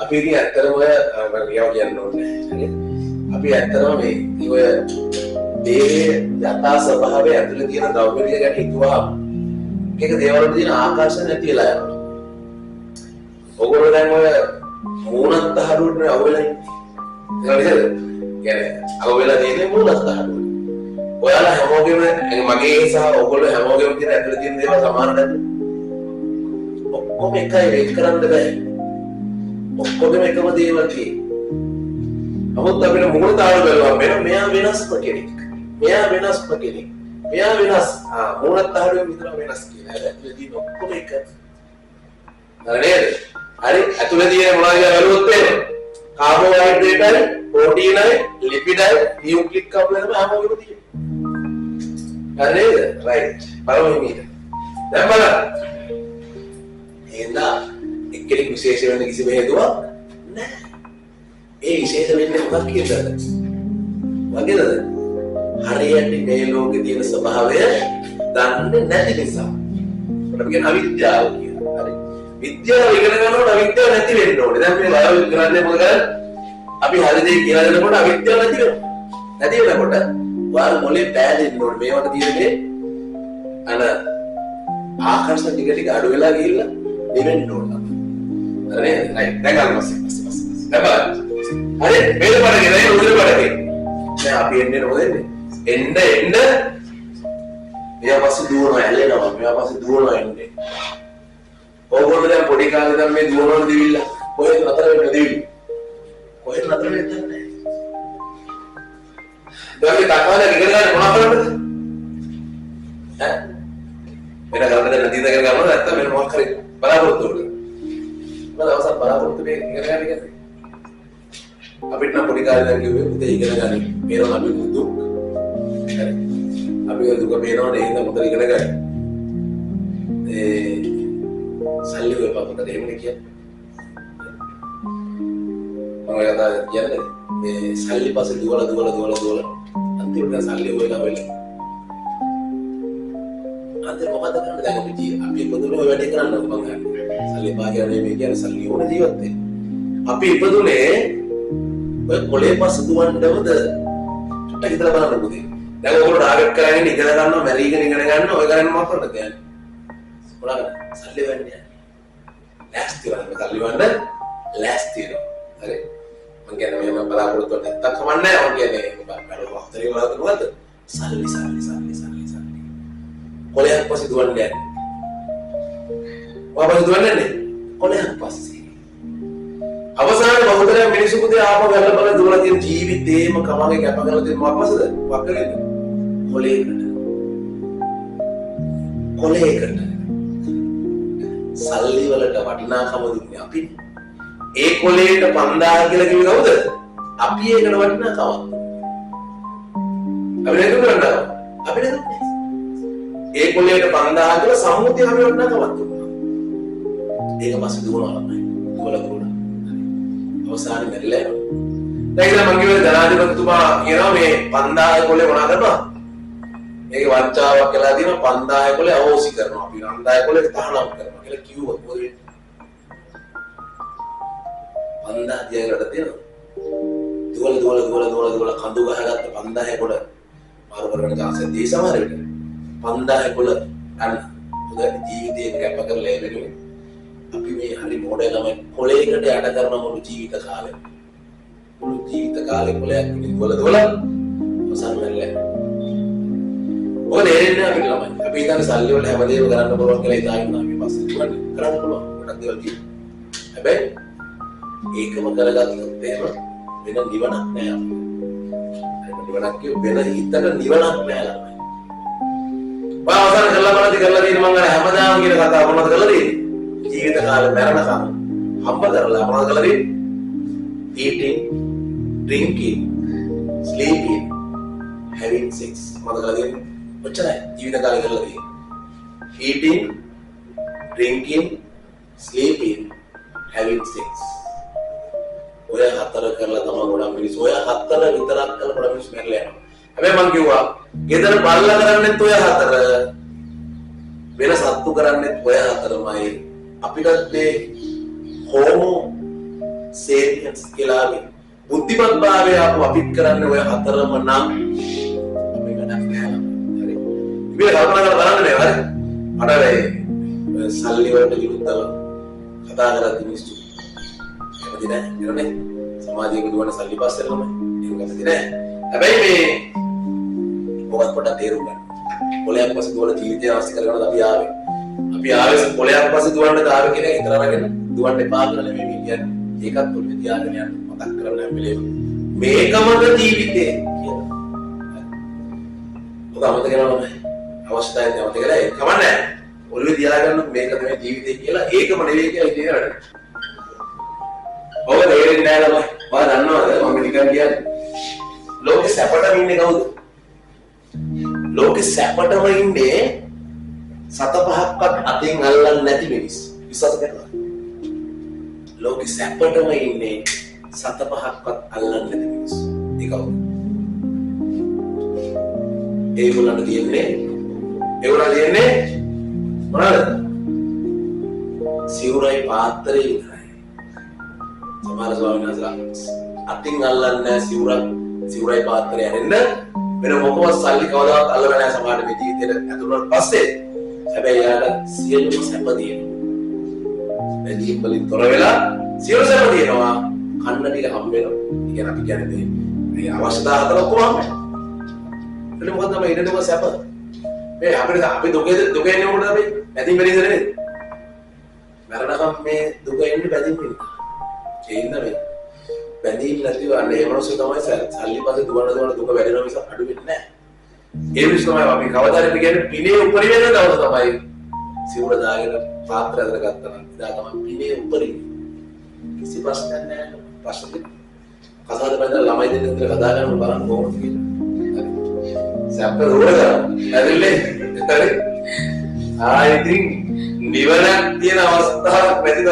අපි ඉතින් ඇත්තටම ඒවා කියන්න ඕනේ. අපි ඇත්තටම මේ ඔය දේහයේ යථා ස්වභාවය ඇතුළේ තියෙන ද්‍රව්‍ය ටික ගැන හිතුවාම ඒක දේවල් වල තියෙන ආකර්ෂණ නැති වෙලා යනවා. ඔයගොල්ලෝ දැන් ඔය මූණත් තහඩුවට අවුලයි. ඒක නේද? කියන්නේ අවුලලා තියෙන්නේ මූණත් තහඩුවට. ඔයාලා හැමෝගෙම මගේ සහ ඔයගොල්ලෝ හැමෝගෙම තියෙන ඇතුළේ තියෙන දේවල් සමාන නැද්ද? ඔක්කොම එකයි වෙන් කරන්න බෑ. ඔක්කොම එකම දේවල් තියෙන්නේ. නමුත් අපිට මූණ තාල බලනවා මෙයා වෙනස්ම කෙනෙක්. මෙයා වෙනස්ම කෙනෙක්. මෙයා වෙනස්. මූණත් තහඩුවෙන් විතර වෙනස් කියලා. ඇතුළේ තියෙන ඔක්කොම එක. නේද? හරි ඇතුළේ තියෙන මොනවද කියලා බලුවොත් එහෙම කාබෝහයිඩ්‍රේට් හරි ප්‍රෝටීන් හරි ලිපිඩ් හරි නියුක්ලික් කම්ප්ලෙක්ස් තමයි හැමෝගෙම තියෙන්නේ. හරි නේද? රයිට්. බලමු මේක. දැන් බලන්න. එහෙනම් එක්කෙනෙක් විශේෂ වෙන්න කිසිම හේතුවක් නැහැ. ඒ විශේෂ වෙන්නේ මොකක් කියලාද? වගේද? හරියට මේ ලෝකේ තියෙන ස්වභාවය දන්නේ නැති නිසා. අපිට කියන අවිද්‍යාව කියලා. හරි. විද්‍යාව ඉගෙන ගන්නකොට අවිද්‍යාව නැති වෙන්න ඕනේ. දැන් මේ බයෝ කරන්නේ මොකද? අපි හරි දේ කියලා දෙනකොට අවිද්‍යාව නැති වෙනවා. නැති වෙනකොට ඔයාලා මොලේ පෑදෙන්න ඕනේ. මේවට තියෙන්නේ අන ආකර්ෂණ ටික ටික අඩු වෙලා ගිහිල්ලා දෙවෙන්න ඕනේ. හරි නේද? රයිට්. දැන් ගන්න පස්සේ. දැන් බලන්න. හරි මේක බලගෙන ඒ උදේ බලගෙන. දැන් අපි එන්නේ මොකද? එන්න මෙයා පස්සේ දුවනවා ඇලෙනවා. මෙයා පස්සේ දුවනවා එන්නේ. ඕගොල්ලෝ දැන් පොඩි කාලේ දැන් මේ දුවනවල දිවිල්ල කොහෙද නතර වෙන්නේ දිවිල්ල කොහෙද නතර වෙන්නේ නැහැ දැන් මේ තකාලා ඉගෙන ගන්න මොනවද කරන්නද ඈ වෙන ගන්න දැන් නදීද ඉගෙන ගන්නවද නැත්නම් වෙන මොකක් කරේ බලාපොරොත්තු වෙන්නේ මොකද අවසන් බලාපොරොත්තු මේ ඉගෙන ගන්න කියන්නේ අපිට නම් පොඩි කාලේ දැන් කිව්වේ උදේ ඉගෙන ගන්න මේනවා අපි දුක් අපි දුක මේනවා නේද මොකද ඉගෙන ගන්න සල්ලි ඔය පාපකට එහෙමනේ කියන්නේ. මම කියන්නේ මේ සල්ලි පස්සේ දුවලා අන්තිමට සල්ලි හොයලා අන්තිම මොකද කරන්නේ දැන් අපි ඉපදුනේ ඔය වැඩේ කරන්න මම හරි. සල්ලි පාගයනේ මේ කියන්නේ සල්ලි ඕන ජීවත් වෙන්න. අපි ඉපදුනේ ඔය කොලේ පස්සේ දුවන්නවද? චුට්ටක් හිතලා බලන්න පුතේ. දැන් ඔයගොල්ලෝ ටාගට් කරගෙන ඉගෙන ගන්නවා මැරීගෙන ඉගෙන ගන්නවා ඔය කරන්නේ මොකක්ද කියන්නේ? මොනවාද? සල්ලි වෙන්නේ. ලෑස්ති වෙන්න සල්ලි වන්න ලෑස්ති වෙනවා. හරි. මම කියන්නේ මම බලාපොරොත්තු වෙන්නේ නැත්තම් කමන්නේ නැහැ. මම කියන්නේ බඩ වහතරේ වලට මොකද? සල්ලි. කොලයක් පස්සේ දුවන්නේ නැහැ. ඔබ දුවන්නේ කොලයක් පස්සේ. අවසානයේ බහුතරය මිනිස්සු පුතේ ආපහු වැල්ල බල දුවලා තියෙන ජීවිතේම කමගේ කැප කරලා තියෙන මොකක් පස්සේද? වක්කලේද? කොලයකට. සල්ලි වලට වටිනාකම දුන්නේ අපි. ඒ කොලේට 5000 කියලා කිව්වේ කවුද? අපි ඒකට වටිනාකමක්. අපි නේද කරන්නේ? අපි නේද? ඒ කොලේට 5000 කියලා සම්මුතිය අපි වටිනාකමක් දුන්නා. ඒක පස්සේ දුවනවා තමයි. දුවලා. අවසානයේ මැරිලා යනවා. දැන් මම කිව්වේ ජනාධිපතිතුමා කියනවා මේ 5000 කොලේ මොනා කරනවා? මේක වංචාවක් කියලා දිනවා 5000 කොලේ අවෝසි කරනවා. අපි 5000 කොලේ තහනම් කරනවා. කියලා කිව්වොත් මොකද වෙන්නේ? 5000 දියකට දෙනවා. දුවල කඳු ගහගත්ත 5000 කොළ මාරු කරගෙන chance දෙයි සමහර වෙලට. 5000 කොළ ගන්න. හොඳ ජීවිතේ කැප කරලා එන්නේ. අපි මේ හරි මොඩල් ළමයි කොලයකට යට කරන මුළු ජීවිත කාලෙම. මුළු ජීවිත කාලේ කොලයක් දුවල අවසන් වෙලා. ඔය දෙන්නේ අපිට ළමයි. අපි හිතන්නේ සල්ලි වල හැමදේම කරන්න පුළුවන් කියලා හිතාගෙන අපි පස්සේ කරන්න පුළුවන්. ගොඩක් දේවල් තියෙනවා. හැබැයි ඒකම කරගත්තොත් එහෙම වෙන නිවනක් නෑ අපිට. ඒක නිවනක් කිය වෙන හිතට නිවනක් නෑ ළමයි. ඔය අවසන් කරලා තියෙන මම අර හැමදාම කියන කතාව මොනවද කරලා තියෙන්නේ? ජීවිත කාලේ මරණකම් හම්බ කරලා මොනවද කරලා තියෙන්නේ? eating, drinking, sleeping, having sex. මොනවද කරලා තියෙන්නේ? ඔච්චරයි ජීවිත කාලේ කරලා තියෙන්නේ. eating, drinking, sleeping, having sex. ඔය හතර කරලා තමයි ගොඩක් මිනිස්සු ඔය හතර විතරක් කරලා ගොඩක් මිනිස්සු මැරලා යනවා. හැබැයි මම කිව්වා ගෙදර බල්ලා කරන්නේත් ඔය හතර. වෙන සත්තු කරන්නේත් ඔය හතරමයි. අපිටත් මේ හෝමෝ සේපියන්ස් කියලා බුද්ධිමත් භාවය අපිත් කරන්නේ ඔය හතරම නම් අපි වැඩක් නෑ. හරි. ඉතින් කල්පනා කරලා බලන්න නේ හරි. අර සල්ලි වලට විරුද්ධව කතා කරද්දී මිනිස්සු කැමති නෑ නේද? සමාජයේ දුවන සල්ලි පස්සේ තමයි ඒක කැමති නෑ. හැබැයි මේ මොකක්ද පොඩ්ඩක් තේරුම් ගන්න. කොලයක් පස්සේ දුවන ජීවිතය අවශ්‍ය කරගෙන අපි ආවේ. අපි ආවේ කොලයක් පස්සේ දුවන්නද ආවේ කියන එක හිතලා අරගෙන දුවන්න එපා කියලා නෙමෙයි කියන්නේ. ඒකත් පොඩ්ඩක් තියාගෙන යන්න මතක් කරගන්න හැම වෙලේම. මේකමද ජීවිතේ කියලා. ඔබ අමතක කරනවා නෑ. අවශ්‍යතාවය අමතක කරලා ඒක කමන්නේ. ඔළුවේ තියාගන්න මේක තමයි ජීවිතේ කියලා ඒකම නෙවෙයි කියලා ඉතින් වැඩ. ඔබ තේරෙන්නේ නැහැ ළමයි. ඔයා දන්නවද මම නිකන් කියන්නේ. ලෝකෙ සැපටම ඉන්නේ කවුද? ලෝකෙ සැපටම ඉන්නේ සත පහක්වත් අතින් අල්ලන්නේ නැති මිනිස්. විශ්වාස කරනවා. ලෝකෙ සැපටම ඉන්නේ සත පහක්වත් අල්ලන්නේ නැති මිනිස්. ඒ කවුද? ඒගොල්ලන්ට තියෙන්නේ මොනවද? සිවුරයි පාත්‍රය විතරයි. සමහර ස්වාමීන් වහන්සේලා අතින් අල්ලන්නේ නැහැ සිවුරයි පාත්‍රය ඇරෙන්න වෙන මොකවත් සල්ලි කවදාවත් අල්ලලා නැහැ සමහර මේ ජීවිතේට ඇතුළට පස්සේ. හැබැයි යාට සියලුම සැප තියෙනවා. බැඳීම් වලින් තොර වෙලා සියලු සැප තියෙනවා. කන්න ටික හම්බ වෙනවා. ඉතින් අපි කියන්නේ මේ අවශ්‍යතාව හතර ඔක්කොම හම්බ වෙනවා. එතන මොකද තමයි ඉන්නම සැප. මේ අපිට අපි දුක එන්නේ මොකටද අපි? බැඳීම් වෙලින්ද නෙවෙයි. මරණකම් මේ දුක එන්නේ බැඳීම් වෙලින්. ඒ ඉන්න මේ බැඳීම් නැතිව අනේ ඒ මොනසෙ තමයි සල්ලි පස්සේ දුවන දුක වැඩිවෙනවා මිස අඩු වෙන්නේ නැහැ. ඒ විශ්ව තමයි අපි කවදාද කියන්නේ පිනේ උපරිම වෙන දවස තමයි සිවුර දාගෙන පාත්‍ර අතර ගත්තා නම් ඉදා තමයි පිනේ උපරිම. කිසි ප්‍රශ්නයක් නැහැ. ප්‍රශ්න කතාවද බඳලා ළමයි දෙන්න විතර කතා කරන්න බලන්න කොහොමද කියලා. සැප රෝල කරා. ඇදෙන්නේ හරි. ආ ඉතින් නිවනක් තියෙන අවස්ථාවක් නැතිද?